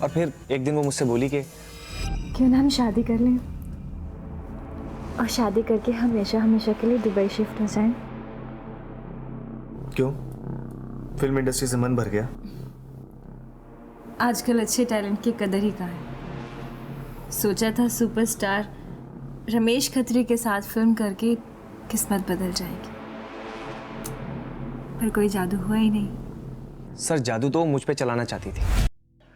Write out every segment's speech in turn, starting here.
और फिर एक दिन वो मुझसे बोली कि क्यों ना हम शादी कर लें और शादी करके हमेशा हमेशा के लिए दुबई शिफ्ट हो जाएं। क्यों, फिल्म इंडस्ट्री से मन भर गया? आजकल अच्छे टैलेंट की कदर ही कहाँ है। सोचा था सुपरस्टार रमेश खत्री के साथ फिल्म करके किस्मत बदल जाएगी, पर कोई जादू हुआ ही नहीं। सर जादू तो मुझ पे चलाना चाहती थी।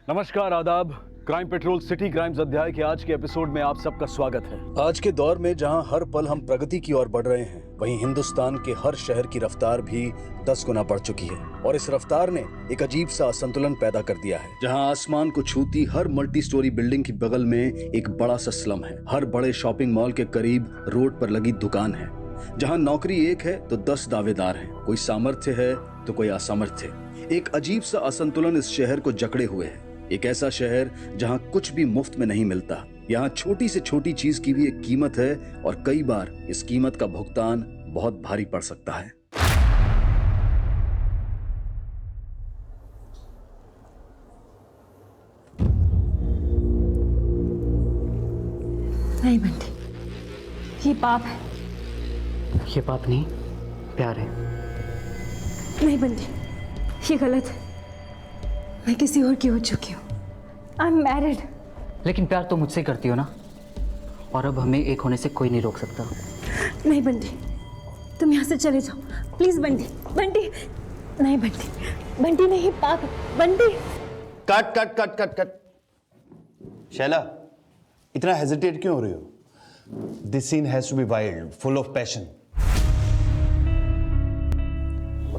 नमस्कार, आदाब। क्राइम पेट्रोल सिटी क्राइम्स अध्याय के आज के एपिसोड में आप सबका स्वागत है। आज के दौर में जहां हर पल हम प्रगति की ओर बढ़ रहे हैं, वहीं हिंदुस्तान के हर शहर की रफ्तार भी 10 गुना बढ़ चुकी है। और इस रफ्तार ने एक अजीब सा असंतुलन पैदा कर दिया है, जहां आसमान को छूती हर मल्टी स्टोरी बिल्डिंग की बगल में एक बड़ा सा स्लम है। हर बड़े शॉपिंग मॉल के करीब रोड पर लगी दुकान है। जहां नौकरी एक है तो 10 दावेदार हैं। कोई सामर्थ्य है तो कोई असामर्थ्य। एक अजीब सा असंतुलन इस शहर को जकड़े हुए है। एक ऐसा शहर जहां कुछ भी मुफ्त में नहीं मिलता। यहाँ छोटी से छोटी चीज की भी एक कीमत है और कई बार इस कीमत का भुगतान बहुत भारी पड़ सकता है। नहीं बंटी, ये पाप है। ये पाप नहीं, प्यार है। नहीं बंटी, ये गलत है। मैं किसी और की हो चुकी हूँ। I am married. लेकिन प्यार तो मुझसे करती हो ना, और अब हमें एक होने से कोई नहीं रोक सकता। नहीं बंटी, तुम यहाँ से चले जाओ प्लीज। बंटी, बंटी, नहीं बंटी, बंटी नहीं, पाप है। Bunty, cut cut cut cut cut. Shaila, इतना हेजिटेट क्यों हो रही हो? This scene has to be wild, full of passion.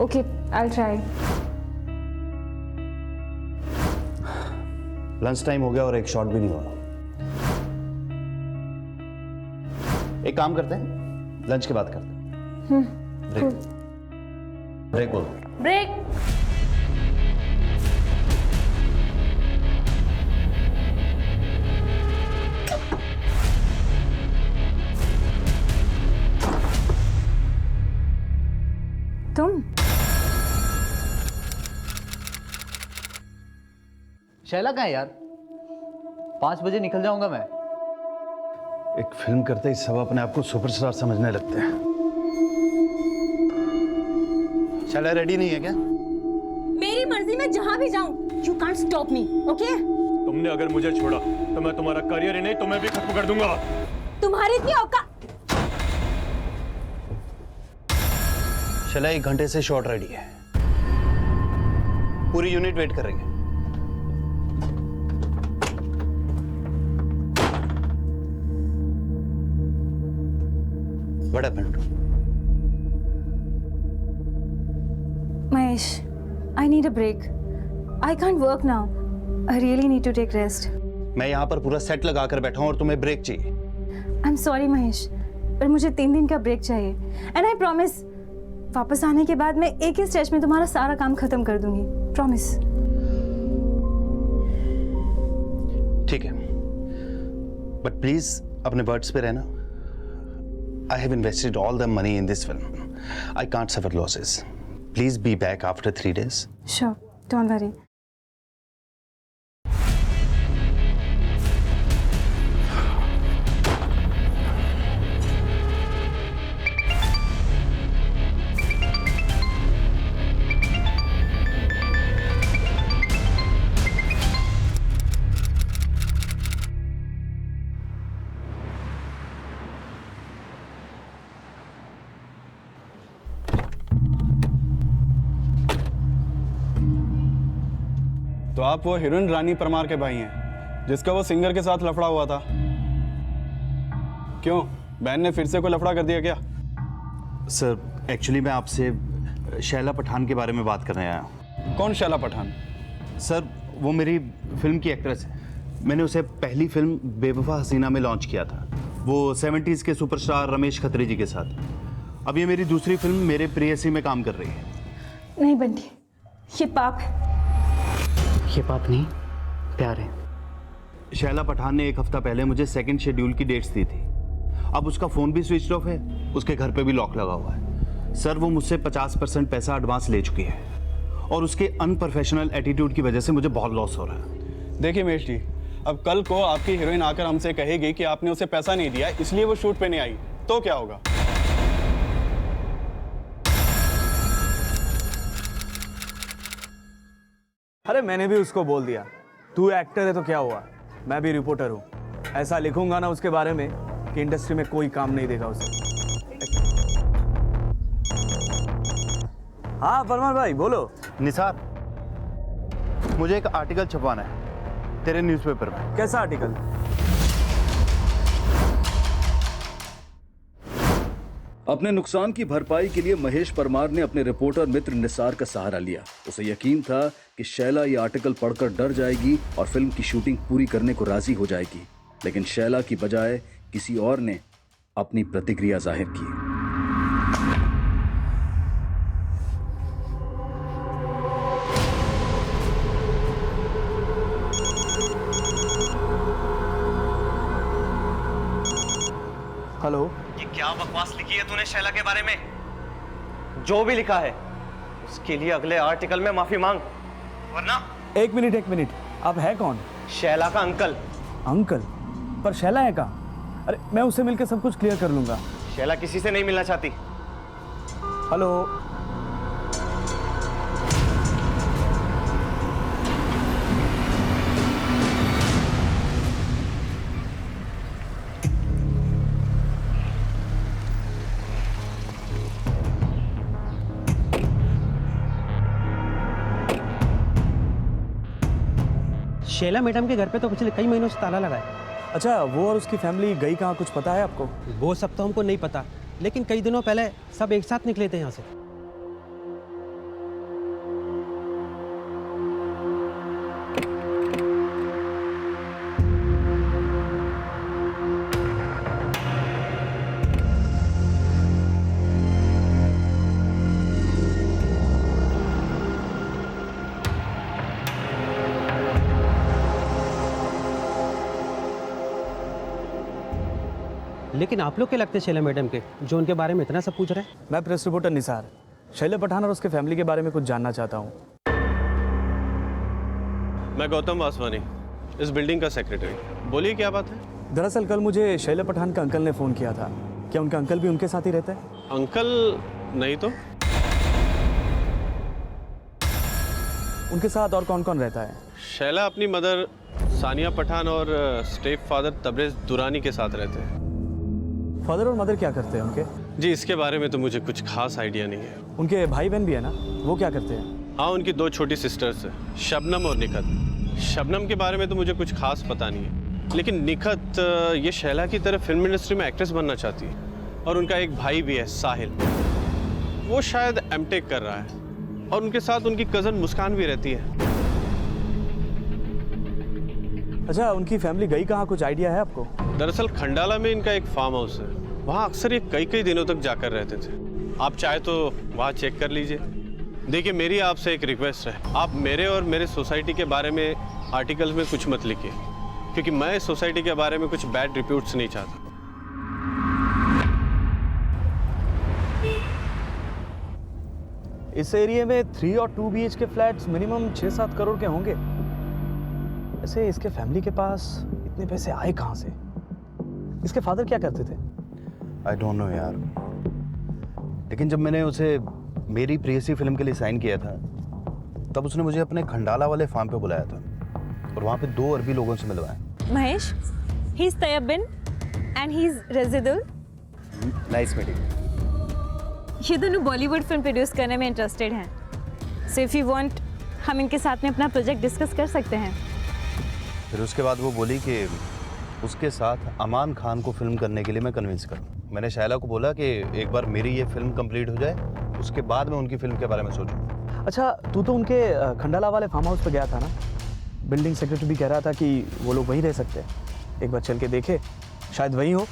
Okay, I will try. Lunch time हो गया और एक शॉट भी नहीं हुआ। एक काम करते हैं, लंच के बाद करते हैं। ब्रेक, ब्रेक बोल। ब्रेक। तुम शैला कहाँ है यार? 5 बजे निकल जाऊंगा मैं। एक फिल्म करते ही सब अपने आप को सुपरस्टार समझने लगते हैं। शैला रेडी नहीं है क्या? मेरी मर्जी में जहां भी जाऊं, you can't stop me, okay? तुमने अगर मुझे छोड़ा तो मैं तुम्हारा करियर ही नहीं तुम्हें भी खत्म कर दूंगा। तुम्हारी इतनी औकात। शैला 1 घंटे से शॉट रेडी है। पूरी यूनिट वेट कर रही है। What happened? Mahesh, I need a break. I can't work now. I really need to take rest. मैं यहाँ पर पूरा सेट लगा कर बैठा हूँ और तुम्हें ब्रेक चाहिए। I'm sorry Mahesh, पर मुझे 3 दिन का ब्रेक चाहिए। And I promise, वापस आने के बाद मैं एक ही स्ट्रेच में तुम्हारा सारा काम खत्म कर दूंगी। Promise. ठीक है, बट प्लीज अपने वर्ड्स पे रहना। I have invested all the money in this film. I can't suffer losses. Please be back after 3 days. Sure, don't worry. तो आप वो हीरोइन रानी परमार के भाई हैं जिसका वो सिंगर के साथ लफड़ा हुआ था। क्यों, बहन ने फिर से कोई लफड़ा कर दिया क्या? सर, एक्चुअली मैं आपसे शैला पठान के बारे में बात करने आया हूँ। कौन शैला पठान? सर, वो मेरी फिल्म की एक्ट्रेस है। मैंने उसे पहली फिल्म बेवफा हसीना में लॉन्च किया था, वो 70s के सुपरस्टार रमेश खत्री जी के साथ। अब ये मेरी दूसरी फिल्म मेरे प्रेयसी में काम कर रही है। नहीं बंटी, ये पाप है। ये पाप नहीं, प्यार है। शैला पठान ने 1 हफ्ता पहले मुझे सेकंड शेड्यूल की डेट्स दी थी। अब उसका फ़ोन भी स्विच ऑफ है, उसके घर पे भी लॉक लगा हुआ है। सर, वो मुझसे 50% पैसा एडवांस ले चुकी है और उसके अनप्रोफेशनल एटीट्यूड की वजह से मुझे बहुत लॉस हो रहा है। देखिए महेश जी, अब कल को आपकी हीरोइन आकर हमसे कहेगी कि आपने उसे पैसा नहीं दिया इसलिए वो शूट पे नहीं आई, तो क्या होगा? अरे मैंने भी उसको बोल दिया, तू एक्टर है तो क्या हुआ, मैं भी रिपोर्टर हूँ। ऐसा लिखूंगा ना उसके बारे में कि इंडस्ट्री में कोई काम नहीं देगा उसे। हाँ फरमान भाई बोलो। निसार, मुझे एक आर्टिकल छपवाना है तेरे न्यूज़पेपर में। कैसा आर्टिकल? अपने नुकसान की भरपाई के लिए महेश परमार ने अपने रिपोर्टर मित्र निसार का सहारा लिया। उसे यकीन था कि शैला ये आर्टिकल पढ़कर डर जाएगी और फिल्म की शूटिंग पूरी करने को राजी हो जाएगी, लेकिन शैला की बजाय किसी और ने अपनी प्रतिक्रिया जाहिर की। हेलो। ये क्या बकवास लिखी है तूने शैला के बारे में? जो भी लिखा है उसके लिए अगले आर्टिकल में माफी मांग, वरना। एक मिनट, आप है कौन? शैला का अंकल। अंकल? पर शैला है कहाँ? अरे मैं उससे मिलकर सब कुछ क्लियर कर लूंगा। शैला किसी से नहीं मिलना चाहती। हेलो। शैला मैडम के घर पे तो पिछले कई महीनों से ताला लगा है। अच्छा, वो और उसकी फैमिली गई कहाँ, कुछ पता है आपको? वो सब तो हमको नहीं पता, लेकिन कई दिनों पहले सब एक साथ निकले थे यहाँ से। लेकिन आप लोग क्या लगते हैं शैला मैडम के, जो उनके बारे में इतना सब पूछ रहे हैं? मैं प्रेस रिपोर्टर निसार, शैला पठान और उसके फैमिली के बारे में कुछ जानना चाहता हूँ। मैं गौतम वासवानी, इस बिल्डिंग का सेक्रेटरी। बोलिए क्या बात है? दरअसल कल मुझे शैला पठान का अंकल ने फ़ोन किया था। क्या उनका अंकल भी उनके साथ ही रहता है? अंकल नहीं तो। उनके साथ और कौन कौन रहता है? शैला अपनी मदर सानिया पठान और स्टेप फादर तबरेज दुरानी के साथ रहते हैं। फादर और मदर क्या करते हैं उनके? जी इसके बारे में तो मुझे कुछ खास आइडिया नहीं है। उनके भाई बहन भी है ना, वो क्या करते हैं? हाँ, उनकी दो छोटी सिस्टर्स हैं, शबनम और निखत। शबनम के बारे में तो मुझे कुछ खास पता नहीं है, लेकिन निखत ये शैला की तरह फिल्म इंडस्ट्री में एक्ट्रेस बनना चाहती है। और उनका एक भाई भी है साहिल, वो शायद एमटेक कर रहा है, और उनके साथ उनकी कज़न मुस्कान भी रहती है। अच्छा, उनकी फैमिली गई कहाँ, कुछ आइडिया है आपको? दरअसल खंडाला में इनका एक फार्म हाउस है, वहाँ अक्सर ये कई कई दिनों तक जाकर रहते थे। आप चाहे तो वहाँ चेक कर लीजिए। देखिए मेरी आपसे एक रिक्वेस्ट है, आप मेरे और मेरे सोसाइटी के बारे में आर्टिकल्स में कुछ मत लिखिए, क्योंकि मैं इस सोसाइटी के बारे में कुछ बैड रिपोर्ट्स नहीं चाहता। इस एरिया में 3 और 2 BHK फ्लैट्स मिनिमम 6-7 करोड़ के होंगे। ऐसे इसके फैमिली के पास इतने पैसे आए कहाँ से? इसके फादर क्या करते थे? आई डोंट नो यार, लेकिन जब मैंने उसे मेरी प्रेयसी फिल्म के लिए साइन किया था, तब उसने मुझे अपने खंडाला वाले फार्म पे बुलाया था और वहाँ पे 2 अरबी लोगों से मिलवाया। Mahesh, he is Tayyab Bin and he is Rezidul. Nice meeting. ये दोनों बॉलीवुड फिल्म प्रोड्यूस करने में इंटरेस्टेड हैं, सो इफ यू वांट हम इनके साथ में अपना प्रोजेक्ट डिस्कस कर सकते हैं। फिर उसके बाद वो बोली कि उसके साथ अमान खान को फिल्म करने के लिए मैं कन्विंस करूँ। मैंने शैला को बोला कि एक बार मेरी ये फिल्म कंप्लीट हो जाए, उसके बाद मैं उनकी फिल्म के बारे में सोचूं। अच्छा, तू तो उनके खंडाला वाले फार्म हाउस पे गया था ना? बिल्डिंग सेक्रेटरी भी कह रहा था कि वो लोग वहीं रह सकते हैं। एक बार चल के देखे, शायद वही हो।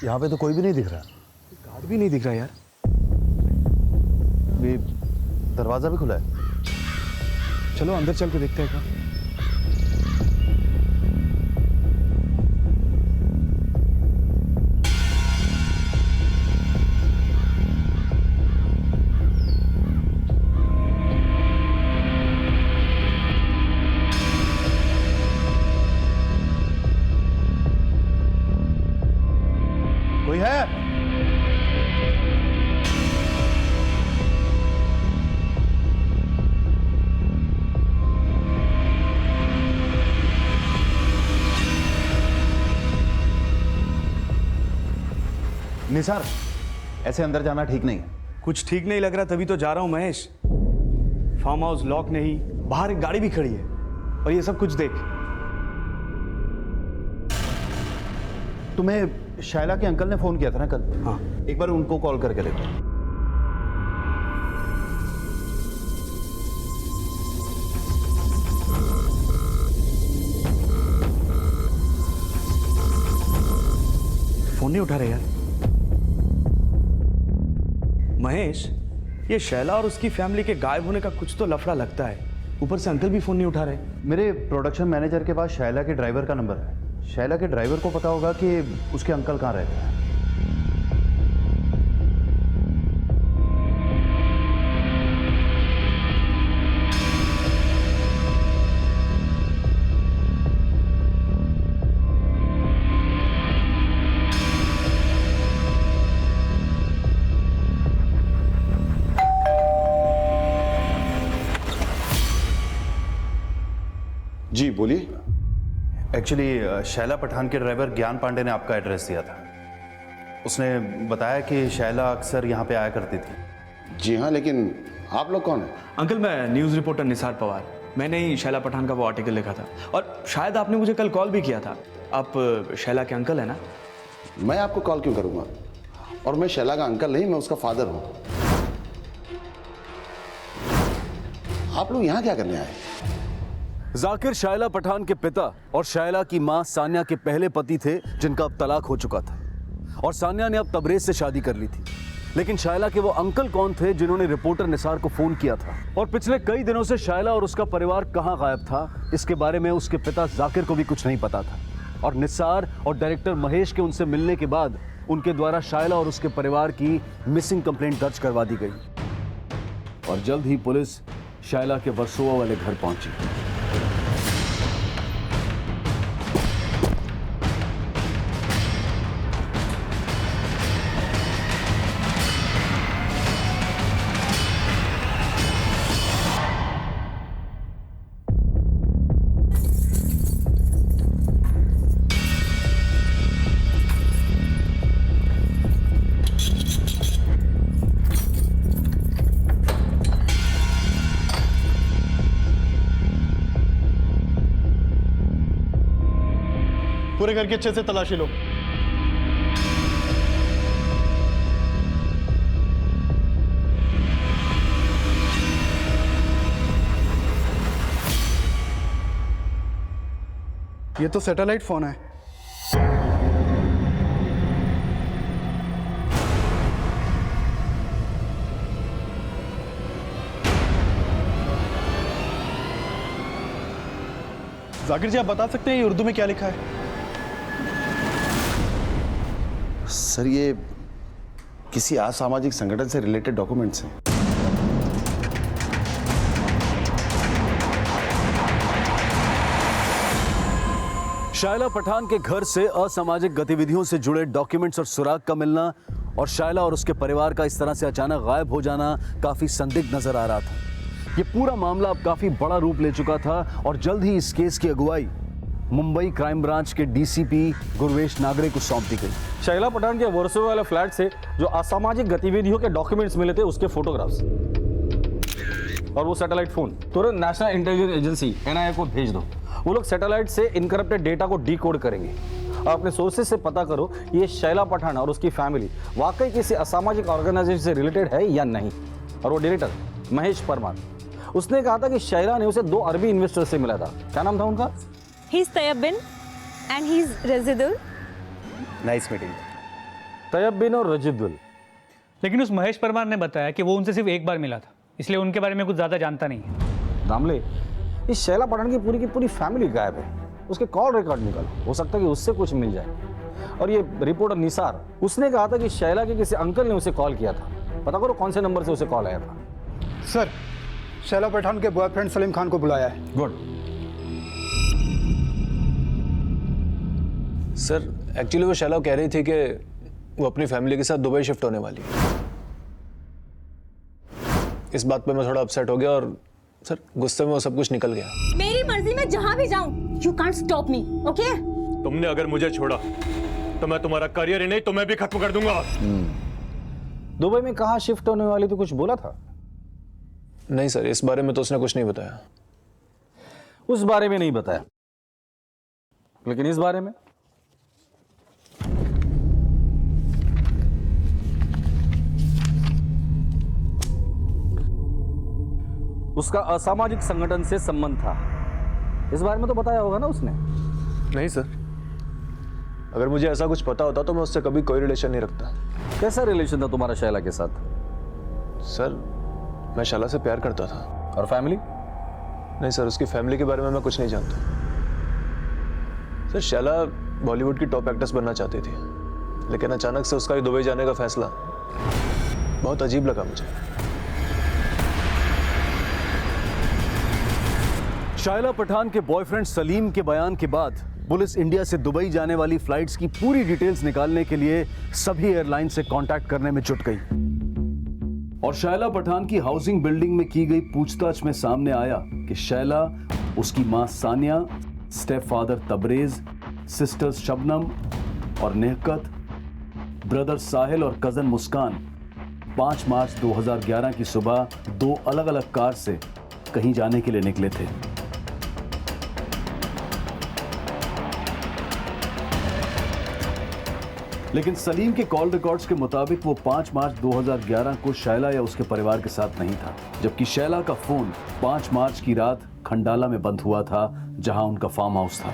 यहाँ पे तो कोई भी नहीं दिख रहा। गार्ड भी नहीं दिख रहा यार। ये दरवाजा भी खुला है। चलो अंदर चल के देखते हैं क्या। कोई है? निसार, ऐसे अंदर जाना ठीक नहीं है। कुछ ठीक नहीं लग रहा तभी तो जा रहा हूं महेश। फार्म हाउस लॉक नहीं, बाहर एक गाड़ी भी खड़ी है और ये सब कुछ देख। तुम्हें शैला के अंकल ने फोन किया था ना कल? हाँ। एक बार उनको कॉल करके देखो। फोन नहीं उठा रहे यार। महेश, ये शैला और उसकी फैमिली के गायब होने का कुछ तो लफड़ा लगता है। ऊपर से अंकल भी फोन नहीं उठा रहे। मेरे प्रोडक्शन मैनेजर के पास शैला के ड्राइवर का नंबर है। शैला के ड्राइवर को पता होगा कि उसके अंकल कहाँ रहते हैं। जी बोलिए। एक्चुअली शैला पठान के ड्राइवर ज्ञान पांडे ने आपका एड्रेस दिया था। उसने बताया कि शैला अक्सर यहाँ पे आया करती थी। जी हाँ, लेकिन आप लोग कौन हैं? अंकल, मैं न्यूज़ रिपोर्टर निसार पवार। मैंने ही शैला पठान का वो आर्टिकल लिखा था और शायद आपने मुझे कल कॉल भी किया था। आप शैला के अंकल है ना? मैं आपको कॉल क्यों करूँगा? और मैं शैला का अंकल नहीं, मैं उसका फादर हूँ। आप लोग यहाँ क्या करने आए? जाकिर शैला पठान के पिता और शैला की मां सान्या के पहले पति थे, जिनका अब तलाक हो चुका था और सान्या ने अब तबरेज से शादी कर ली थी। लेकिन शैला के वो अंकल कौन थे जिन्होंने रिपोर्टर निसार को फोन किया था, और पिछले कई दिनों से शैला और उसका परिवार कहां गायब था, इसके बारे में उसके पिता जाकिर को भी कुछ नहीं पता था। और निसार और डायरेक्टर महेश के उनसे मिलने के बाद उनके द्वारा शैला और उसके परिवार की मिसिंग कंप्लेंट दर्ज करवा दी गई और जल्द ही पुलिस शैला के वर्सोवा वाले घर पहुंची। पूरे घर की अच्छे से तलाशी लो। ये तो सैटेलाइट फोन है। जाकिर जी, आप बता सकते हैं ये उर्दू में क्या लिखा है? सर, ये किसी असामाजिक संगठन से रिलेटेड डॉक्यूमेंट्स हैं। शैला पठान के घर से असामाजिक गतिविधियों से जुड़े डॉक्यूमेंट्स और सुराग का मिलना और शैला और उसके परिवार का इस तरह से अचानक गायब हो जाना काफी संदिग्ध नजर आ रहा था। ये पूरा मामला अब काफी बड़ा रूप ले चुका था और जल्द ही इस केस की अगुवाई मुंबई क्राइम ब्रांच के डीसीपी गुरवेश नागरे को सौंप दी गई। शैला पठान के वर्सोवा वाले फ्लैट से जो असामाजिक गतिविधियों के डॉक्यूमेंट्स मिले थे, उसके फोटोग्राफ्स और वो सैटेलाइट फोन तुरंत नेशनल इंटेलिजेंस एजेंसी NIA को भेज दो। वो लोग सैटेलाइट से इनकरप्टेड डेटा को डिकोड करेंगे। अपने सोर्सेज से पता करो ये शैला पठान और उसकी फैमिली वाकई किसी असामाजिक ऑर्गेनाइजेशन से रिलेटेड है या नहीं। और वो डायरेक्टर महेश परमार, उसने कहा था कि शैला ने उसे 2 अरबी इन्वेस्टर से मिला था। क्या नाम था उनका? He's Tayyab bin and he's Rezidul. Nice meeting. Tayyab Bin और रजिदुल। लेकिन उस महेश परमार ने बताया कि वो उनसे सिर्फ एक बार मिला था, इसलिए उनके बारे में कुछ ज़्यादा जानता नहीं है। दामले, इस शैला पठान की पूरी फैमिली गायब है। उसके कॉल रिकॉर्ड निकालो, हो सकता है कि उससे कुछ मिल जाए। और ये रिपोर्टर निसार, उसने कहा था कि शैला के किसी अंकल ने उसे कॉल किया था। पता करो कौन से नंबर से उसे कॉल आया था। सर, शैला पठान के बॉयफ्रेंड सलीम खान को बुलाया है। गुड। सर एक्चुअली वो शैला कह रही थी कि वो अपनी फैमिली के साथ दुबई शिफ्ट होने वाली है। इस बात पे मैं थोड़ा अपसेट हो गया और सर गुस्से में वो सब कुछ निकल गया। मेरी मर्जी में जहां भी जाऊं, you can't stop me, okay? तुमने अगर मुझे छोड़ा तो मैं तुम्हारा करियर ही नहीं तुम्हें भी खत्म कर दूंगा। दुबई में कहाँ शिफ्ट होने वाली थी, कुछ बोला था? नहीं सर, इस बारे में तो उसने कुछ नहीं बताया। उस बारे में नहीं बताया, लेकिन इस बारे में उसका असामाजिक संगठन से संबंध था। इस बारे में तो बताया होगा ना उसने? नहीं सर, अगर मुझे ऐसा कुछ पता होता तो मैं उससे कभी कोई रिलेशन नहीं रखता। कैसा रिलेशन था तुम्हारा शैला के साथ? सर मैं शैला से प्यार करता था। और फैमिली? नहीं सर, उसकी फैमिली के बारे में मैं कुछ नहीं जानता। सर शैला बॉलीवुड की टॉप एक्ट्रेस बनना चाहती थी, लेकिन अचानक से उसका दुबई जाने का फैसला बहुत अजीब लगा मुझे। शायला पठान के बॉयफ्रेंड सलीम के बयान के बाद पुलिस इंडिया से दुबई जाने वाली फ्लाइट्स की पूरी डिटेल्स निकालने के लिए सभी एयरलाइन से कांटेक्ट करने में जुट गई। और शायला पठान की हाउसिंग बिल्डिंग में की गई पूछताछ में सामने आया कि शैला, उसकी मां Saniya, step father Tabrez, sisters Shabnam और नेहकत, ब्रदर साहिल और कजन मुस्कान 5 मार्च 2011 की सुबह 2 अलग-अलग कार से कहीं जाने के लिए निकले थे। लेकिन सलीम के कॉल रिकॉर्ड्स के मुताबिक वो 5 मार्च 2011 को शैला या उसके परिवार के साथ नहीं था, जबकि शैला का फोन 5 मार्च की रात खंडाला में बंद हुआ था, जहां उनका फार्म हाउस था।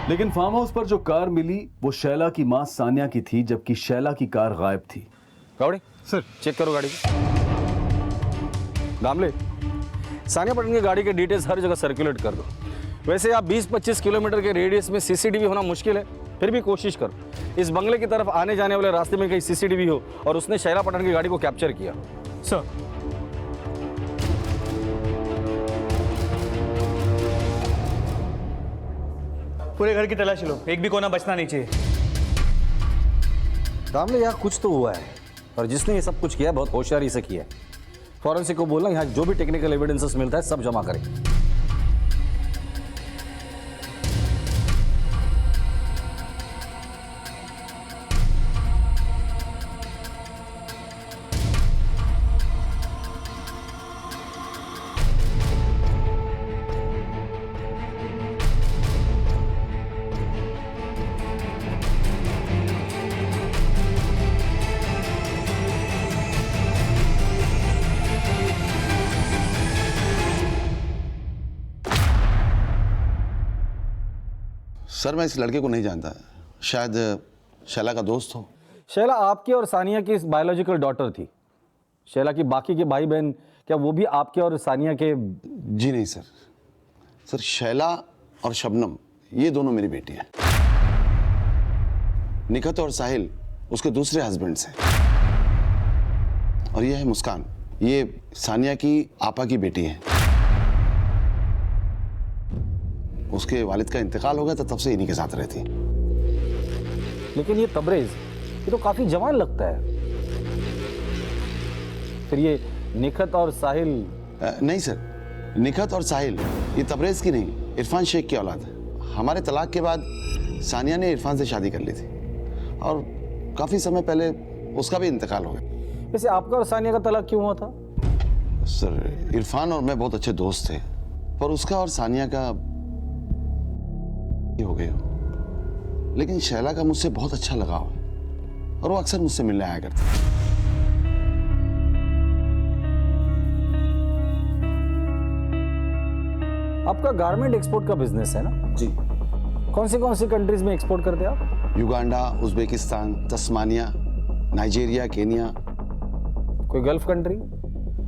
लेकिन फार्म हाउस पर जो कार मिली वो शैला की मां सानिया की थी, जबकि शैला की कार गायब थी। गाड़ी सर चेक करो गाड़ी को। दामले, सानिया पठान की गाड़ी के डिटेल्स हर जगह सर्कुलेट कर दो। वैसे आप 20-25 किलोमीटर के रेडियस में सीसीटीवी होना मुश्किल है, फिर भी कोशिश करो इस बंगले की तरफ आने जाने वाले रास्ते में कहीं सीसीटीवी हो और उसने शैला पठान की गाड़ी को कैप्चर किया। सर पूरे घर की तलाशी लो, एक भी कोना बचना नहीं चाहिए। दामले, यहाँ कुछ तो हुआ है और जिसने ये सब कुछ किया बहुत होशियारी से किया है। फॉरेंसिक को बोलना यहाँ जो भी टेक्निकल एविडेंसेस मिलता है सब जमा करें। सर मैं इस लड़के को नहीं जानता, शायद शैला का दोस्त हो। शैला आपकी और सानिया की बायोलॉजिकल डॉटर थी। शैला की बाकी के भाई बहन क्या वो भी आपके और सानिया के? जी नहीं सर, सर शैला और शबनम ये दोनों मेरी बेटी हैं। निखत और साहिल उसके दूसरे हस्बैंड्स हैं। और ये है मुस्कान, ये सानिया की आपा की बेटी है। उसके वालिद का इंतकाल हो गया तो तब से इन्हीं के साथ रहती। लेकिन ये तबरेज, ये तो काफी जवान लगता है। फिर ये निखत और साहिल? नहीं सर, निखत और साहिल ये तबरेज की नहीं, इरफान शेख की औलाद है। हमारे तलाक के बाद सानिया ने इरफान से शादी कर ली थी और काफी समय पहले उसका भी इंतकाल हो गया। वैसे आपका और सानिया का तलाक क्यों हुआ था? सर इरफान और मैं बहुत अच्छे दोस्त थे, पर उसका और सानिया का ये हो गया। लेकिन शैला का मुझसे बहुत अच्छा लगाव है और वो अक्सर मुझसे मिलने आया करती है। आपका गारमेंट एक्सपोर्ट का बिजनेस है ना? जी। कौन सी कंट्रीज में एक्सपोर्ट करते हैं आप? Uganda, Uzbekistan, Tasmania, Nigeria, Kenya. कोई गल्फ कंट्री?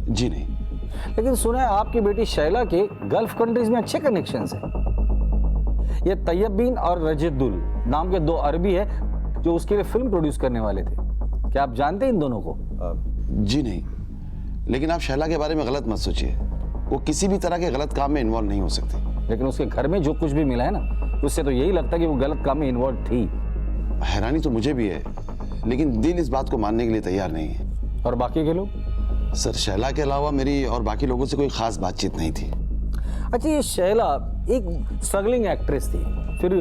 जी नहीं। लेकिन सुना है आपकी बेटी शैला के गल्फ कंट्रीज में अच्छे कनेक्शंस हैं। ये तैयबीन और रजिदुल नाम के 2 अरबी है जो उसके लिए फिल्म प्रोड्यूस करने वाले थे। क्या आप जानते हैं इन दोनों को? जी नहीं, लेकिन आप शैला के बारे में गलत मत सोचिए। वो किसी भी तरह के गलत काम में इन्वॉल्व नहीं हो सकती। लेकिन उसके घर में जो कुछ भी मिला है ना, उससे तो यही लगता है कि वो गलत काम में इन्वॉल्व थी। हैरानी तो मुझे भी है, लेकिन दिल इस बात को मानने के लिए तैयार नहीं है। और बाकी के लोग? सर शैला के अलावा मेरी और बाकी लोगों से कोई खास बातचीत नहीं थी। अच्छा, ये शैला एक स्ट्रगलिंग एक्ट्रेस थी, फिर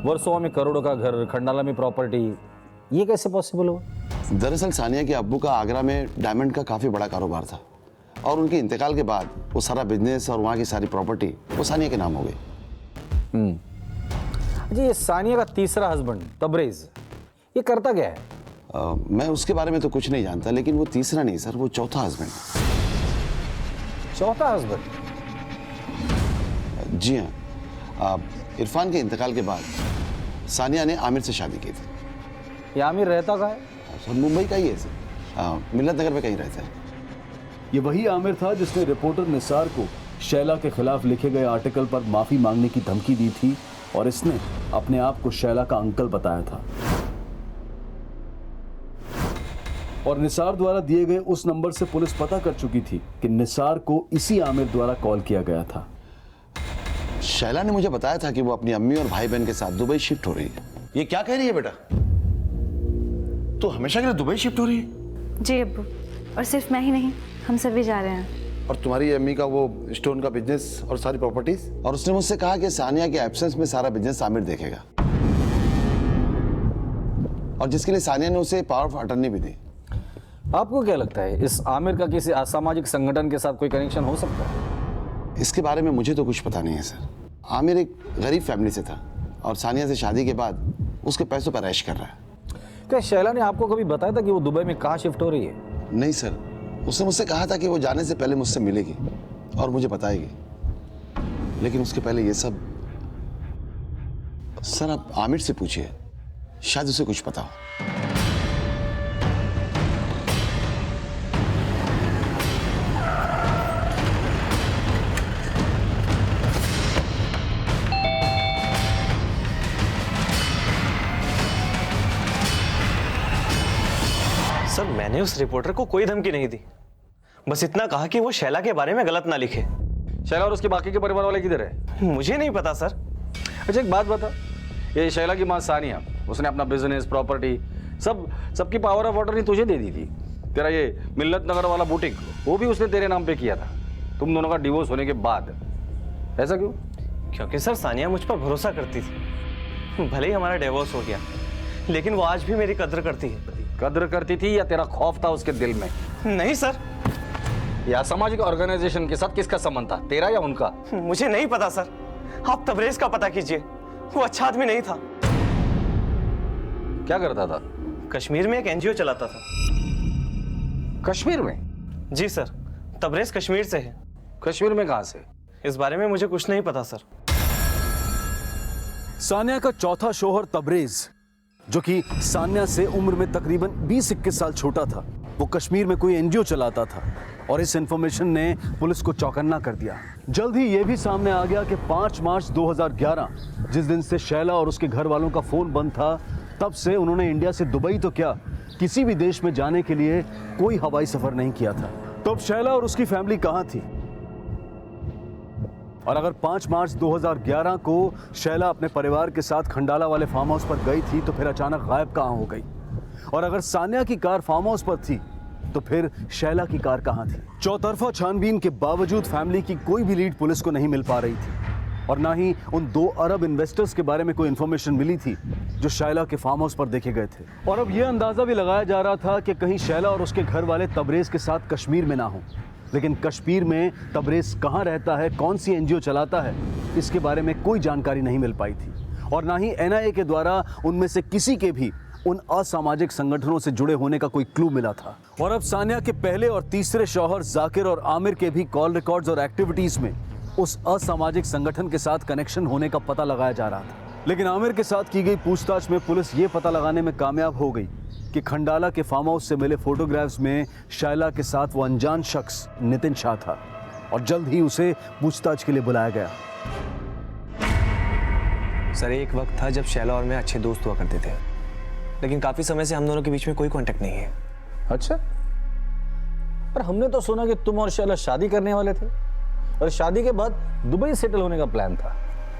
वर्सोवा में करोड़ों का घर, खंडाला में प्रॉपर्टी, ये कैसे पॉसिबल हुआ? दरअसल सानिया के अब्बू का आगरा में डायमंड का काफी बड़ा कारोबार था और उनके इंतकाल के बाद वो सारा बिजनेस और वहाँ की सारी प्रॉपर्टी वो सानिया के नाम हो गई। अच्छा, ये सानिया का तीसरा हस्बैंड तबरेज, ये करता क्या है? मैं उसके बारे में तो कुछ नहीं जानता, लेकिन वो तीसरा नहीं सर, वो चौथा हस्बैंड। चौथा हस्बैंड? जी हाँ। इरफान के इंतकाल के बाद सानिया ने आमिर से शादी की थी। ये आमिर रहता कहाँ है? सर मुंबई का ही है सर, मिल्लत नगर में कहीं रहता है। ये वही आमिर था जिसने रिपोर्टर निसार को शैला के खिलाफ लिखे गए आर्टिकल पर माफी मांगने की धमकी दी थी और इसने अपने आप को शैला का अंकल बताया था। और निसार द्वारा दिए गए उस नंबर से पुलिस पता कर चुकी थी कि निसार को इसी आमिर द्वारा कॉल किया गया था। शैला ने मुझे बताया था कि वो अपनी अम्मी और भाई बहन के साथ दुबई शिफ्ट हो रही है। ये क्या कह रही है बेटा? तो हमेशा के लिए दुबई शिफ्ट हो रही है? जी अब्बू, और सिर्फ मैं ही नहीं, हम सब भी जा रहे हैं। और तुम्हारी अम्मी का वो स्टोन का बिजनेस और सारी प्रॉपर्टीज? और उसने मुझसे कहा कि सानिया के एब्सेंस में सारा बिजनेस आमिर देखेगा, और जिसके लिए सानिया ने उसे पावर ऑफ अटर्नी भी दी। आपको क्या लगता है, इस आमिर का किसी असामाजिक संगठन के साथ कोई कनेक्शन हो सकता है? इसके बारे में मुझे तो कुछ पता नहीं है सर। आमिर एक गरीब फैमिली से था और सानिया से शादी के बाद उसके पैसों पर ऐश कर रहा है। क्या शैला ने आपको कभी बताया था कि वो दुबई में कहाँ शिफ्ट हो रही है? नहीं सर, उसने मुझसे कहा था कि वो जाने से पहले मुझसे मिलेगी और मुझे बताएगी, लेकिन उसके पहले ये सब। सर आप आमिर से पूछिए, शायद उसे कुछ पता हो। सर मैंने उस रिपोर्टर को कोई धमकी नहीं दी, बस इतना कहा कि वो शैला के बारे में गलत ना लिखे। शैला और उसके बाकी के परिवार वाले किधर है? मुझे नहीं पता सर। अच्छा एक बात बता, ये शैला की माँ सानिया, उसने अपना बिजनेस, प्रॉपर्टी सबकी पावर ऑफ अटर्नी तुझे दे दी थी। तेरा ये मिल्लत नगर वाला बुटीक, वो भी उसने तेरे नाम पे किया था, तुम दोनों का डिवोर्स होने के बाद। ऐसा क्यों? क्योंकि सर सानिया मुझ पर भरोसा करती थी। भले ही हमारा डिवोर्स हो गया, लेकिन वो आज भी मेरी कद्र करती है। कद्र करती थी या तेरा खौफ था उसके दिल में? नहीं सर। या सामाजिक ऑर्गेनाइजेशन के साथ किसका संबंध था, तेरा या उनका? मुझे नहीं पता सर, आप तबरेज का पता कीजिए, वो अच्छा आदमी नहीं था। क्या करता था? कश्मीर में एक एनजीओ चलाता था। कश्मीर में? जी सर, तबरेज कश्मीर से है। कश्मीर में कहां से? इस बारे में मुझे कुछ नहीं पता सर। सानिया का चौथा शौहर तबरेज, जो कि सानिया से उम्र में तकरीबन 20-21 साल छोटा था, वो कश्मीर में कोई एनजीओ चलाता था और इस इंफॉर्मेशन ने पुलिस को चौकन्ना कर दिया। जल्द ही यह भी सामने आ गया कि 5 मार्च 2011, जिस दिन से शैला और उसके घर वालों का फोन बंद था, तब से उन्होंने इंडिया से दुबई तो क्या, किसी भी देश में जाने के लिए कोई हवाई सफर नहीं किया था। तो अब शैला और उसकी फैमिली कहां थी? और अगर 5 मार्च 2011 को शैला अपने परिवार के साथ खंडाला वाले फार्म हाउस पर गई थी, तो फिर अचानक गायब कहां हो गई? और अगर सानिया की कार फार्म हाउस पर थी, तो फिर शैला की कार कहां थी? चौतरफा छानबीन के बावजूद फैमिली की कोई भी लीड पुलिस को नहीं मिल पा रही थी और ना ही उन 2 अरब इन्वेस्टर्स के बारे में कोई इंफॉर्मेशन मिली थी जो शैला के फार्म हाउस पर देखे गए थे। और अब यह अंदाजा भी लगाया जा रहा था कि कहीं शैला और उसके घर वाले तबरेज के साथ कश्मीर में ना हो, लेकिन कश्मीर में तबरेज कहाँ रहता है, कौन सी एनजीओ चलाता है, इसके बारे में कोई जानकारी नहीं मिल पाई थी और ना ही एनआईए के द्वारा उनमें से किसी के भी उन असामाजिक संगठनों से जुड़े होने का कोई क्लू मिला था। और अब सानिया के पहले और तीसरे शौहर जाकिर और आमिर के भी कॉल रिकॉर्ड्स और एक्टिविटीज में उस असामाजिक संगठन के साथ कनेक्शन होने का पता लगाया जा रहा था। लेकिन आमिर के साथ की गई पूछताछ में पुलिस ये पता लगाने में कामयाब हो गई कि खंडाला के फार्म हाउस से मिले फोटोग्राफ्स में शायला के साथ वो अनजान शख्स नितिन शाह था और जल्द ही उसे पूछताछ के लिए बुलाया गया। सर, एक वक्त था जब शैला और मैं अच्छे दोस्त हुआ करते थे, लेकिन काफी समय से हम दोनों के बीच में कोई कांटेक्ट नहीं है। अच्छा, पर हमने तो सुना कि तुम और शैला शादी करने वाले थे और शादी के बाद दुबई सेटल होने का प्लान था।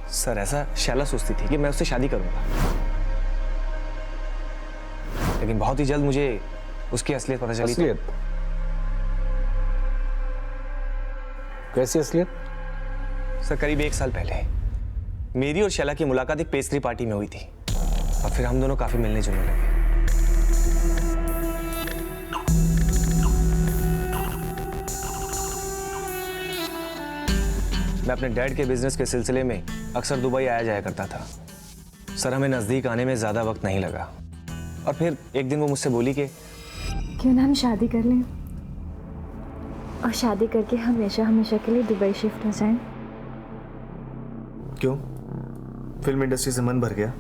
सर, ऐसा शैला सोचती थी कि मैं उससे शादी करूंगा, लेकिन बहुत ही जल्द मुझे उसकी असलियत पता चली। असलियत? कैसी असलियत? सर, करीब 1 साल पहले मेरी और शैला की मुलाकात एक पेस्ट्री पार्टी में हुई थी और फिर हम दोनों काफी मिलने जुलने लगे। मैं अपने डैड के बिजनेस के सिलसिले में अक्सर दुबई आया जाया करता था। सर, हमें नजदीक आने में ज्यादा वक्त नहीं लगा और फिर एक दिन वो मुझसे बोली कि क्यों ना हम शादी कर लें और शादी करके हमेशा हमेशा के लिए दुबई शिफ्ट हो जाएं। क्यों, फिल्म इंडस्ट्री से मन भर गया?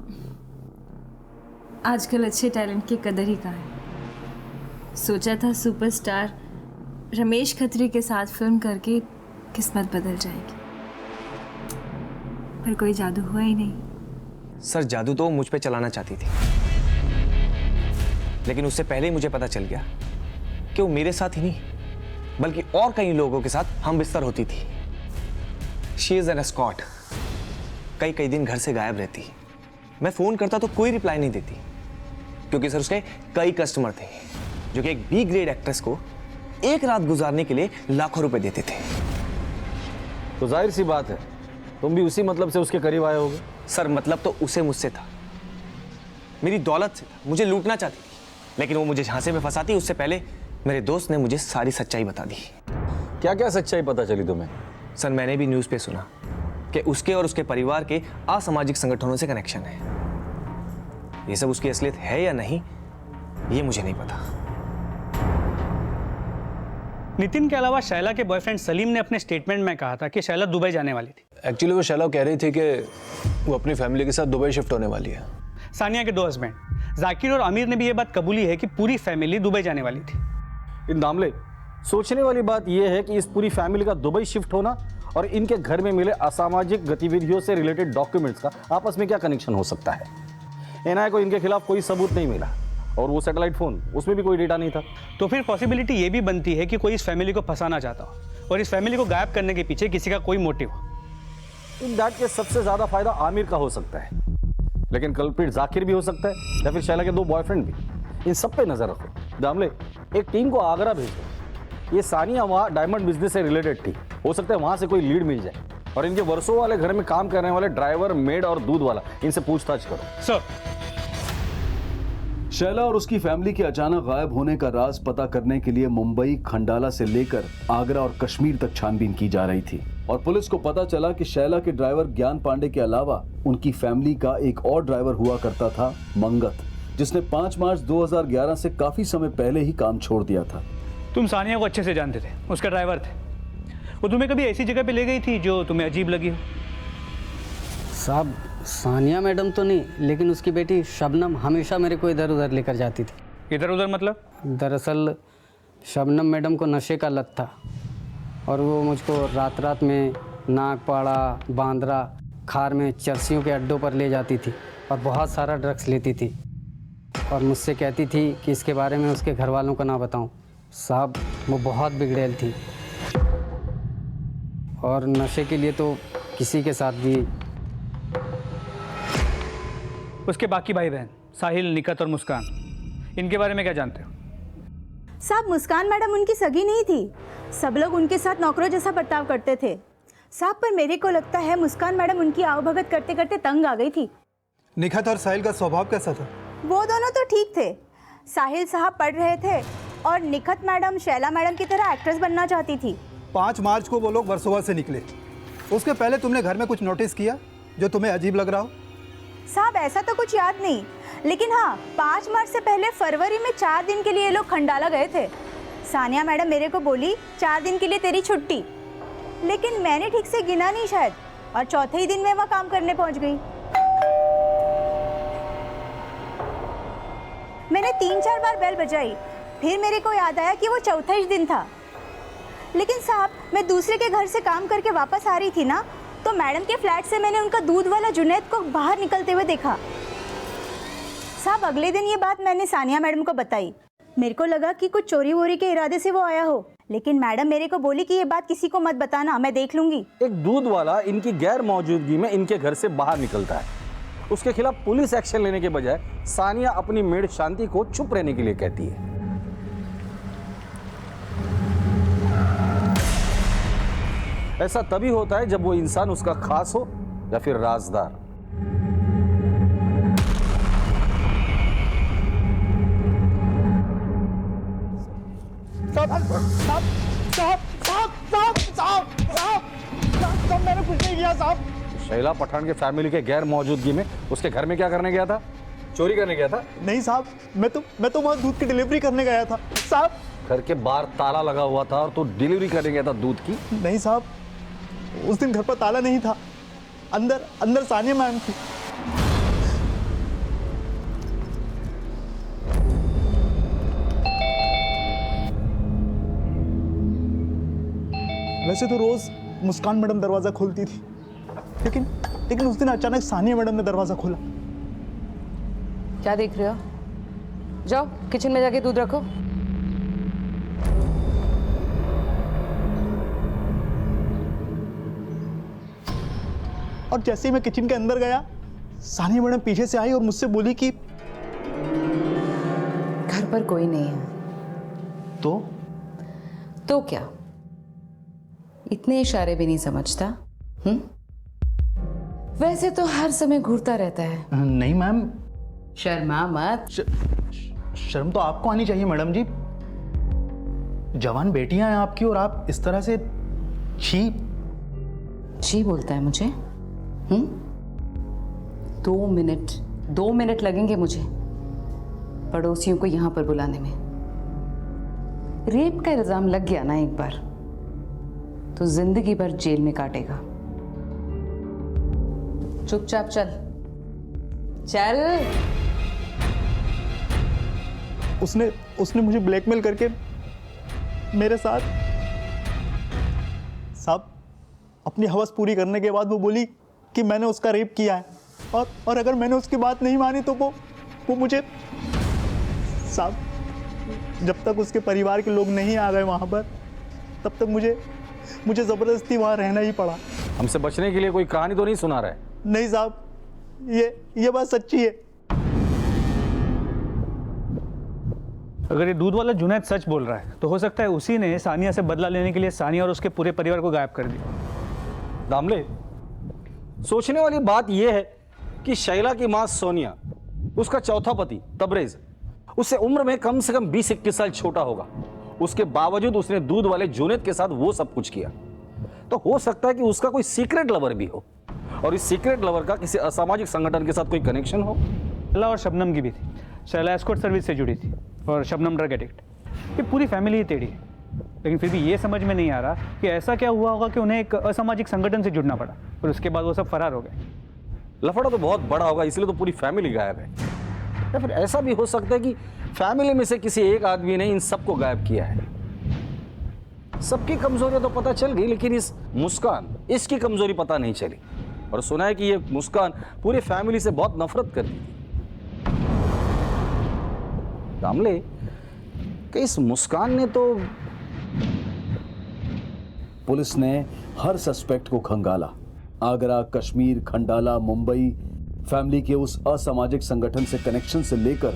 आजकल अच्छे टैलेंट की कदर ही कहाँ है। सोचा था सुपरस्टार रमेश खत्री के साथ फिल्म करके किस्मत बदल जाएगी, पर कोई जादू हुआ ही नहीं। सर, जादू तो मुझ पे चलाना चाहती थी, लेकिन उससे पहले ही मुझे पता चल गया कि वो मेरे साथ ही नहीं बल्कि और कई लोगों के साथ हम बिस्तर होती थी। She is an escort. कई दिन घर से गायब रहती। मैं फोन करता तो कोई रिप्लाई नहीं देती, क्योंकि सर उसके कई कस्टमर थे जो कि एक बी ग्रेड एक्ट्रेस को एक रात गुजारने के लिए लाखों रुपए देते थे। तो जाहिर सी बात है तुम भी उसी मतलब से उसके करीब आए होगे। सर, मतलब तो उसे मुझसे था, मेरी दौलत से था, मुझे लूटना चाहती थी, लेकिन वो मुझे झांसे में फंसाती उससे पहले मेरे दोस्त ने मुझे सारी सच्चाई बता दी। क्या क्या सच्चाई पता चली तुम्हें? सर, मैंने भी न्यूज़ पे सुना कि उसके और उसके परिवार के असामाजिक संगठनों से कनेक्शन है। ये सब उसकी असलियत है या नहीं, ये मुझे नहीं पता। नितिन के अलावा शैला के बॉयफ्रेंड सलीम ने अपने स्टेटमेंट में कहा था कि शैला दुबई जाने वाली थी। एक्चुअली वो शैला कह रही थी कि वो अपनी फैमिली के साथ दुबई शिफ्ट होने वाली है। सानिया के 2 हस्बैंड जाकिर और आमिर ने भी ये बात कबूली है कि पूरी फैमिली दुबई जाने वाली थी। इन दामले, सोचने वाली बात यह है कि इस पूरी फैमिली का दुबई शिफ्ट होना और इनके घर में मिले असामाजिक गतिविधियों से रिलेटेड डॉक्यूमेंट्स का आपस में क्या कनेक्शन हो सकता है? एनआईए को इनके खिलाफ कोई सबूत नहीं मिला और वो सैटेलाइट फोन, उसमें भी कोई डेटा नहीं था। तो फिर पॉसिबिलिटी ये भी बनती है कि कोई इस फैमिली को फंसाना चाहता हो और इस फैमिली को गायब करने के पीछे किसी का कोई मोटिव हो। इन दैट के सबसे ज्यादा फायदा आमिर का हो सकता है, लेकिन कल्प्रिट जाकिर भी हो सकता है या फिर शैला के 2 बॉयफ्रेंड भी। इन सब पे नजर रखो। दामले, एक टीम को आगरा भेजो। ये सानिया वहाँ डायमंड बिजनेस से रिलेटेड थी, हो सकता है वहां से कोई लीड मिल जाए और इनके वर्षों वाले घर में काम करने वाले ड्राइवर, मेड और दूध वाला, इनसे पूछताछ करो। सर, शैला और उसकी फैमिली के अचानक गायब होने का राज पता करने के लिए मुंबई, खंडाला से लेकर आगरा और कश्मीर तक छानबीन की जा रही थी और पुलिस को पता चला कि शैला के ड्राइवर ज्ञान पांडे के अलावा उनकी फैमिली का एक और ड्राइवर हुआ करता था, मंगत, जिसने 5 मार्च 2011 से काफी समय पहले ही काम छोड़ दिया था। तुम सानिया को अच्छे से जानते थे, उसका ड्राइवर थे। वो तुम्हें कभी ऐसी जगह पे ले गई थी जो तुम्हें अजीब लगी हो? साहब, सानिया मैडम तो नहीं, लेकिन उसकी बेटी शबनम हमेशा मेरे को इधर उधर लेकर जाती थी। इधर उधर मतलब? दरअसल शबनम मैडम को नशे का लत था और वो मुझको रात रात में नागपाड़ा, बांद्रा, खार में चरसियों के अड्डों पर ले जाती थी और बहुत सारा ड्रग्स लेती थी और मुझसे कहती थी कि इसके बारे में उसके घर वालों को ना बताऊं। साहब, वो बहुत बिगड़ैल थी और नशे के लिए तो किसी के साथ भी। उसके बाकी भाई बहन साहिल, निकत और मुस्कान, इनके बारे में क्या जानते हो? साहब, मुस्कान मैडम उनकी सगी नहीं थी। सब लोग उनके साथ नौकरों जैसा बर्ताव करते थे साहब, पर मेरे को लगता है मुस्कान मैडम उनकी आवभगत करते करते तंग आ गई थी। निखत और साहिल का स्वभाव कैसा था? वो दोनों तो ठीक थे। साहिल साहब पढ़ रहे थे और निखत मैडम शैला मैडम की तरह एक्ट्रेस बनना चाहती थी। 5 मार्च को वो लोग वर्सोवा से निकले। उसके पहले तुमने घर में कुछ नोटिस किया जो तुम्हें अजीब लग रहा हो? साहब ऐसा तो कुछ याद नहीं, लेकिन हाँ 5 मार्च से पहले फरवरी में 4 दिन के लिए ये लोग खंडाला गए थे। सानिया मैडम मेरे को बोली 4 दिन के लिए तेरी छुट्टी, लेकिन मैंने ठीक से गिना नहीं शायद, और चौथे ही दिन में वहाँ काम करने पहुँच गई। मैंने 3-4 बार बेल बजाई, फिर मेरे को याद आया कि वो चौथा ही दिन था। लेकिन साहब मैं दूसरे के घर से काम करके वापस आ रही थी ना, तो मैडम के फ्लैट से मैंने उनका दूध वाला जुनैद को बाहर निकलते हुए देखा। साहब अगले दिन ये बात मैंने सानिया मैडम को बताई। मेरे को लगा कि कुछ चोरी वोरी के इरादे से वो आया हो, लेकिन मैडम मेरे को बोली कि ये बात किसी को मत बताना, मैं देख लूंगी। एक दूध वाला इनकी गैर मौजूदगी में इनके घर से बाहर निकलता है, उसके खिलाफ पुलिस एक्शन लेने के बजाय सानिया अपनी मेड शांति को चुप रहने के लिए कहती है। ऐसा तभी होता है जब वो इंसान उसका खास हो या फिर राजदार। साहब मैंने कुछ नहीं किया साहब। शैला पठान के फैमिली के गैर मौजूदगी में उसके घर में क्या करने गया था? चोरी करने गया था? नहीं साहब, मैं तो वहाँ दूध की डिलीवरी करने गया था साहब। घर के बाहर ताला लगा हुआ था और तू डिलीवरी करने गया था दूध की? नहीं साहब, उस दिन घर पर ताला नहीं था, अंदर सानिया मैम थी। वैसे तो रोज मुस्कान मैडम दरवाजा खोलती थी, लेकिन उस दिन अचानक सानिया मैडम ने दरवाजा खोला। क्या देख रहे हो? जाओ किचन में जाके दूध रखो। और जैसे ही मैं किचन के अंदर गया, सानिया मैडम पीछे से आई और मुझसे बोली कि घर पर कोई नहीं है। तो क्या इतने इशारे भी नहीं समझता? वैसे तो हर समय घूरता रहता है। नहीं मैम। शर्मा मत। शर्म तो आपको आनी चाहिए मैडम जी। जवान बेटियां हैं आपकी और आप इस तरह से छी बोलता है मुझे? 2 मिनट लगेंगे मुझे पड़ोसियों को यहां पर बुलाने में। रेप का इल्जाम लग गया ना एक बार तो जिंदगी भर जेल में काटेगा। चुपचाप चल। उसने मुझे ब्लैकमेल करके मेरे साथ साहब अपनी हवस पूरी करने के बाद वो बोली कि मैंने उसका रेप किया है और अगर मैंने उसकी बात नहीं मानी तो वो मुझे साहब जब तक उसके परिवार के लोग नहीं आ गए वहाँ पर तब तक मुझे ज़बरदस्ती वहाँ रहना ही पड़ा। हमसे बचने के लिए कोई कहानी तो नहीं सुना रहा है? नहीं साहब, ये बात सच्ची है। अगर ये दूध वाला जुनैद सच बोल रहा है तो हो सकता है उसी ने सानिया से बदला लेने के लिए सानिया और उसके पूरे परिवार को गायब कर दिया। दामले, सोचने वाली बात यह है कि शैला की मां सोनिया, उसका चौथा पति तबरेज, उससे उम्र में कम से कम 20-21 साल छोटा होगा। उसके बावजूद उसने दूध वाले जुनैद के साथ वो सब कुछ किया। तो हो सकता है कि उसका कोई सीक्रेट लवर भी हो और इस सीक्रेट लवर का किसी असामाजिक संगठन के साथ कोई कनेक्शन हो। शैला और शबनम की भी थी। शैला एस्कॉर्ट सर्विस से जुड़ी थी और शबनम ड्रग एडिक्ट। ये पूरी फैमिली ही टेढ़ी है, लेकिन फिर भी ये समझ में नहीं आ रहा कि ऐसा क्या हुआ होगा कि उन्हें एक असामाजिक संगठन से जुड़ना पड़ा और उसके बाद वो सब फरार हो गए। लफड़ा तो बहुत बड़ा होगा, इसलिए तो पूरी फैमिली गायब है। या फिर ऐसा भी हो सकता है कि फैमिली में से किसी एक आदमी ने इन सबको गायब किया है। सबकी कमजोरियां तो पता चल गई, लेकिन इस मुस्कान, इसकी कमजोरी पता नहीं चली। और सुना है कि ये मुस्कान पूरी फैमिली से बहुत नफरत करती थी। दामले, कि इस मुस्कान ने तो पुलिस ने हर सस्पेक्ट को खंगाला। आगरा, कश्मीर, खंडाला, मुंबई, फैमिली के उस असामाजिक संगठन से कनेक्शन से लेकर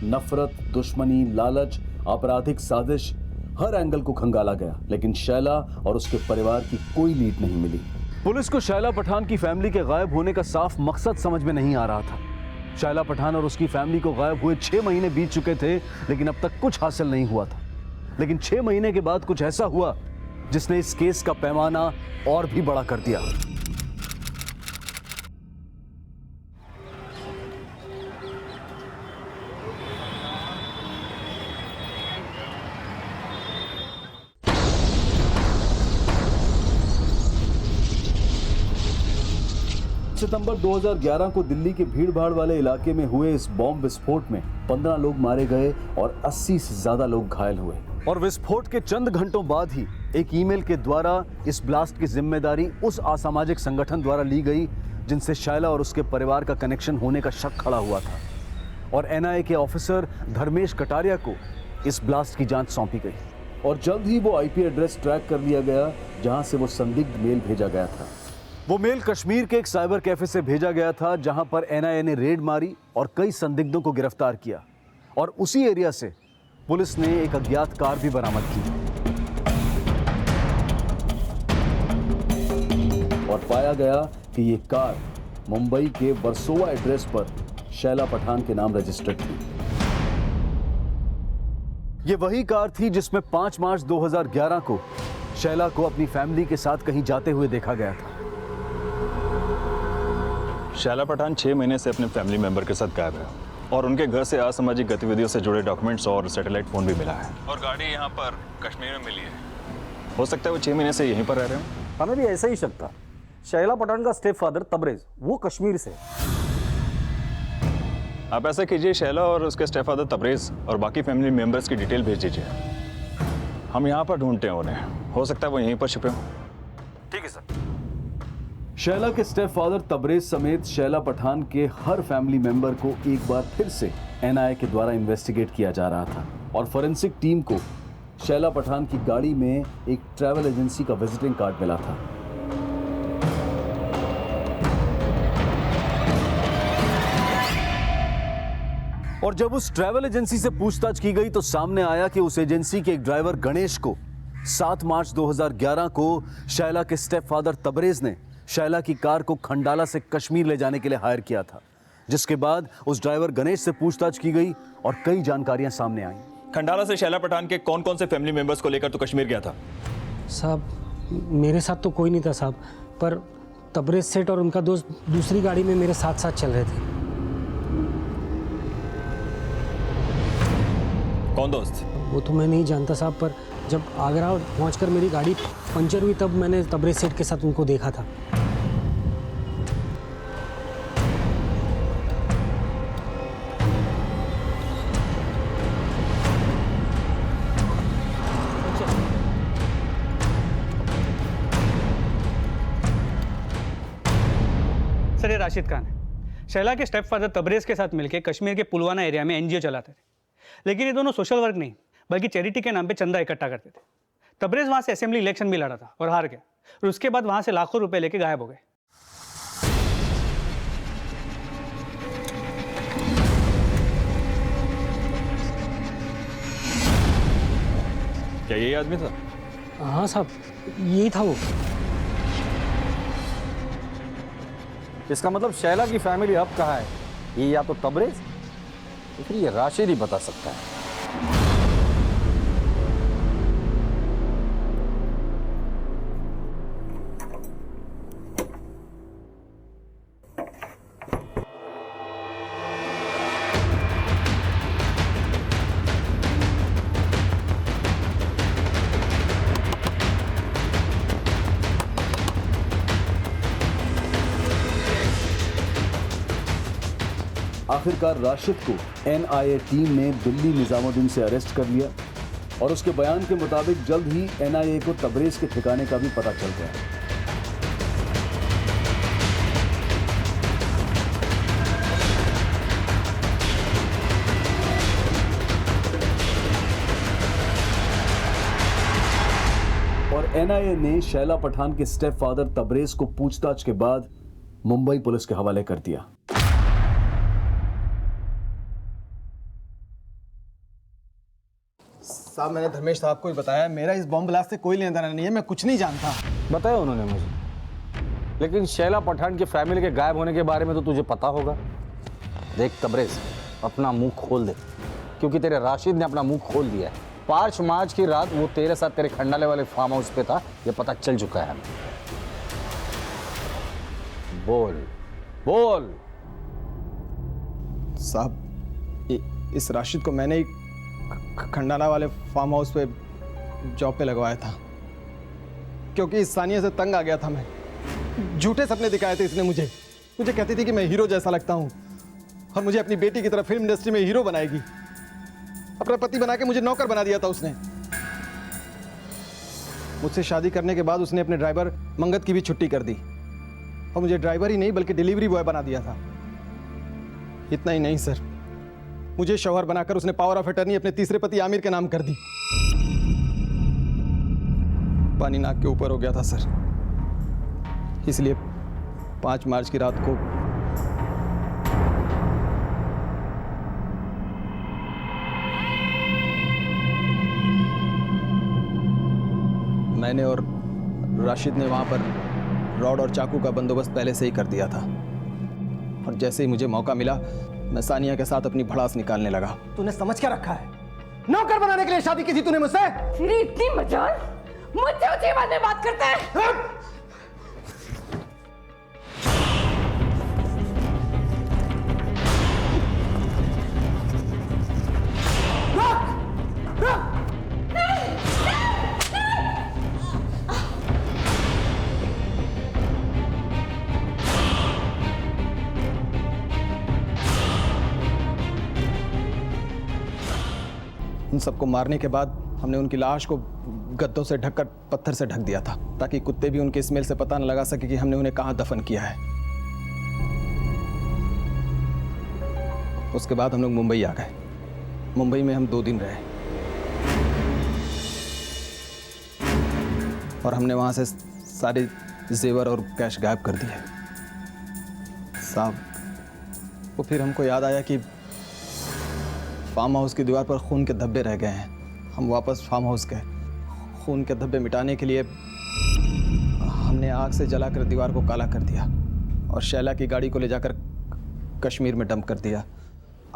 नफरत, दुश्मनी, लालच, आपराधिक साजिश, हर एंगल को खंगाला गया, लेकिन शैला और उसके परिवार की कोई लीड नहीं मिली। पुलिस को शैला पठान की फैमिली के गायब होने का साफ मकसद समझ में नहीं आ रहा था। शैला पठान और उसकी फैमिली को गायब हुए 6 महीने बीत चुके थे, लेकिन अब तक कुछ हासिल नहीं हुआ था। लेकिन 6 महीने के बाद कुछ ऐसा हुआ जिसने इस केस का पैमाना और भी बड़ा कर दिया। सितंबर 2011 को दिल्ली के भीड़-भाड़ वाले इलाके में हुए इस बॉम्ब विस्फोट में 15 लोग मारे गए और 80 से ज्यादा लोग घायल हुए। और विस्फोट के चंद घंटों बाद ही एक ईमेल के द्वारा इस ब्लास्ट की जिम्मेदारी उस असामाजिक संगठन द्वारा ली गई जिनसे शैला और उसके परिवार का कनेक्शन होने का शक खड़ा हुआ था। और एनआईए के ऑफिसर धर्मेश कटारिया को इस ब्लास्ट की जांच सौंपी गई और जल्द ही वो आईपी एड्रेस ट्रैक कर लिया गया जहां से वो संदिग्ध मेल भेजा गया था। वो मेल कश्मीर के एक साइबर कैफे से भेजा गया था जहां पर एनआईए ने रेड मारी और कई संदिग्धों को गिरफ्तार किया। और उसी एरिया से पुलिस ने एक अज्ञात कार भी बरामद की और पाया गया कि ये कार मुंबई के वर्सोवा एड्रेस पर शैला पठान के नाम रजिस्टर्ड थी। ये वही कार थी जिसमें 5 मार्च 2011 को शैला को अपनी फैमिली के साथ कहीं जाते हुए देखा गया था। शैला पठान 6 महीने से अपने फैमिली मेंबर के साथ गायब है और उनके घर से असामाजिक गतिविधियों से जुड़े डॉक्यूमेंट्स और सैटेलाइट फोन भी मिला है। और गाड़ी यहाँ पर कश्मीर में मिली है। हो सकता है वो 6 महीने से यहीं पर रह रहे हो। हमें भी ऐसा ही शक था। शैला पठान का स्टेप फादर तबरेज, वो कश्मीर से। आप ऐसा कीजिए, शैला और उसके स्टेप फादर तबरेज और बाकी फैमिली मेंबर्स की डिटेल भेज दीजिए। हम यहाँ पर ढूंढते हैं उन्हें। हो सकता है वो यहीं पर छिपे हों। ठीक है सर। शैला के स्टेप फादर तबरेज समेत शैला पठान के हर फैमिली मेंबर को एक बार फिर से एनआईए के द्वारा इन्वेस्टिगेट किया जा रहा था और फोरेंसिक टीम को शैला पठान की गाड़ी में एक ट्रैवल एजेंसी का विजिटिंग कार्ड मिला था। और जब उस ट्रैवल एजेंसी से पूछताछ की गई तो सामने आया कि उस एजेंसी के एक ड्राइवर गणेश को 7 मार्च 2011 को शैला के स्टेप फादर तबरेज ने शैला की कार को खंडाला से कश्मीर ले जाने के लिए हायर किया था, जिसके बाद उस ड्राइवर गणेश से पूछताछ की गई और कई जानकारियां सामने आईं। खंडाला से शैला पठान के कौन कौन से फैमिली मेंबर्स को लेकर तो कश्मीर गया था? साहब मेरे साथ तो कोई नहीं था साहब, पर तबरेज सेठ और उनका दोस्त दूसरी गाड़ी में मेरे साथ साथ चल रहे थे। कौन दोस्त? वो तो मैं नहीं जानता साहब, पर जब आगरा पहुंचकर मेरी गाड़ी पंचर हुई तब मैंने तबरेज सेठ के साथ उनको देखा था। सर ये राशिद खान है। शैला के स्टेप फादर तबरेज के साथ मिलकर कश्मीर के पुलवामा एरिया में एनजीओ चलाते थे, लेकिन ये दोनों सोशल वर्क नहीं बल्कि चैरिटी के नाम पे चंदा इकट्ठा करते थे। तबरेज वहां से असेंबली इलेक्शन भी लड़ा था और हार गया और उसके बाद वहां से लाखों रुपए लेके गायब हो गए। क्या यही आदमी था? हाँ साहब यही था वो। इसका मतलब शैला की फैमिली अब कहाँ है? ये या तो तबरेज या फिर ये राशिद ही बता सकता है। आखिरकार राशिद को एनआईए टीम ने दिल्ली निजामुद्दीन से अरेस्ट कर लिया और उसके बयान के मुताबिक जल्द ही एनआईए को तबरेज के ठिकाने का भी पता चल गया। और एनआईए ने शैला पठान के स्टेप फादर तबरेज को पूछताछ के बाद मुंबई पुलिस के हवाले कर दिया। साहब मैंने धर्मेश साहब को ही बताया, मेरा इस बॉम्ब ब्लास्ट से कोई लेना देना नहीं है, मैं कुछ नहीं जानता। बताया उन्होंने मुझे, लेकिन शैला पठान की फैमिली के गायब होने के बारे में तो तुझे पता होगा। देख तबरेज, अपना मुंह खोल दे, क्योंकि तेरे राशिद ने अपना मुंह खोल दिया है। 5 मार्च की रात वो तेरे साथ तेरे खंडाले वाले फार्म हाउस पे था, ये पता चल चुका है हमें। बोल बोल। साहब, इस राशिद को मैंने ही खंडाला वाले फार्म हाउस पे जॉब पे लगवाया था, क्योंकि इस सानिया से तंग आ गया था मैं। झूठे सपने दिखाए थे इसने मुझे कहती थी कि मैं हीरो जैसा लगता हूँ और मुझे अपनी बेटी की तरह फिल्म इंडस्ट्री में हीरो बनाएगी। अपना पति बना के मुझे नौकर बना दिया था उसने। मुझसे शादी करने के बाद उसने अपने ड्राइवर मंगत की भी छुट्टी कर दी और मुझे ड्राइवर ही नहीं बल्कि डिलीवरी बॉय बना दिया था। इतना ही नहीं सर, मुझे शौहर बनाकर उसने पावर ऑफ अटर्नी अपने तीसरे पति आमिर के नाम कर दी। पानी नाक के ऊपर हो गया था सर, इसलिए 5 मार्च की रात को मैंने और राशिद ने वहां पर रॉड और चाकू का बंदोबस्त पहले से ही कर दिया था और जैसे ही मुझे मौका मिला मैं सानिया के साथ अपनी भड़ास निकालने लगा। तूने समझ क्या रखा है? नौकर बनाने के लिए शादी की थी तूने मुझसे? फिर इतनी मजाल मुझसे उसी बात में बात करता है। उन सबको मारने के बाद हमने उनकी लाश को गद्दों से ढककर पत्थर से ढक दिया था ताकि कुत्ते भी उनके स्मेल से पता न लगा सके कि हमने उन्हें कहां दफन किया है। उसके बाद हम लोग मुंबई आ गए। मुंबई में हम 2 दिन रहे और हमने वहां से सारे जेवर और कैश गायब कर दिए। साहब, वो फिर हमको याद आया कि फार्म हाउस की दीवार पर खून के धब्बे रह गए हैं। हम वापस फार्म हाउस गए। खून के धब्बे मिटाने के लिए हमने आग से जलाकर दीवार को काला कर दिया और शैला की गाड़ी को ले जाकर कश्मीर में डंप कर दिया।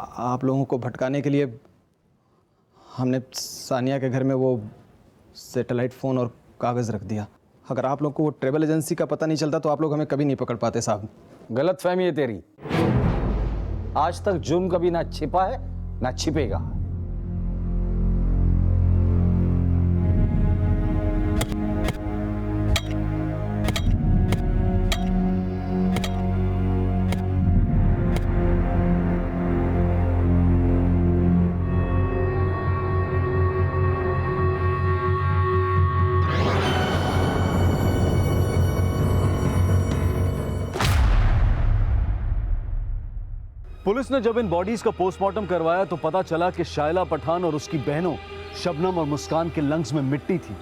आप लोगों को भटकाने के लिए हमने सानिया के घर में वो सैटेलाइट फ़ोन और कागज़ रख दिया। अगर आप लोग को वो ट्रेवल एजेंसी का पता नहीं चलता तो आप लोग हमें कभी नहीं पकड़ पाते साहब। गलत फहमी है तेरी। आज तक जुर्म कभी ना छिपा है ना छिपेगा। पुलिस ने जब इन बॉडीज का पोस्टमार्टम करवाया तो पता चला कि शायला पठान और उसकी बहनों शबनम और मुस्कान के लंग्स में मिट्टी थी,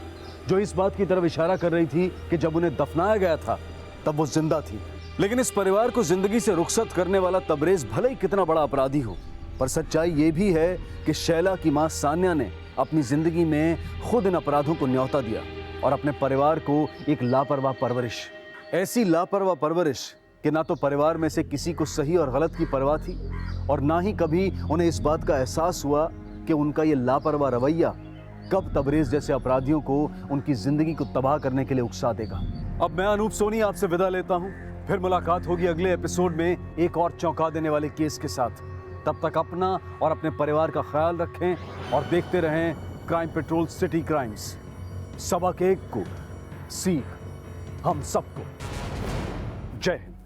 जो इस बात की तरफ इशारा कर रही थी कि जब उन्हें दफनाया गया था तब वो जिंदा थी। लेकिन इस परिवार को जिंदगी से रुखसत करने वाला तबरेज भले ही कितना बड़ा अपराधी हो, पर सच्चाई ये भी है कि शैला की मां सान्या ने अपनी जिंदगी में खुद इन अपराधों को न्योता दिया और अपने परिवार को एक लापरवाह परवरिश, ऐसी लापरवाह परवरिश कि ना तो परिवार में से किसी को सही और गलत की परवाह थी और ना ही कभी उन्हें इस बात का एहसास हुआ कि उनका ये लापरवाह रवैया कब तबरेज जैसे अपराधियों को उनकी जिंदगी को तबाह करने के लिए उकसा देगा। अब मैं अनूप सोनी आपसे विदा लेता हूं। फिर मुलाकात होगी अगले एपिसोड में एक और चौंका देने वाले केस के साथ। तब तक अपना और अपने परिवार का ख्याल रखें और देखते रहें क्राइम पेट्रोल सिटी क्राइम्स। सबक एक को, सीख हम सबको। जय हिंद।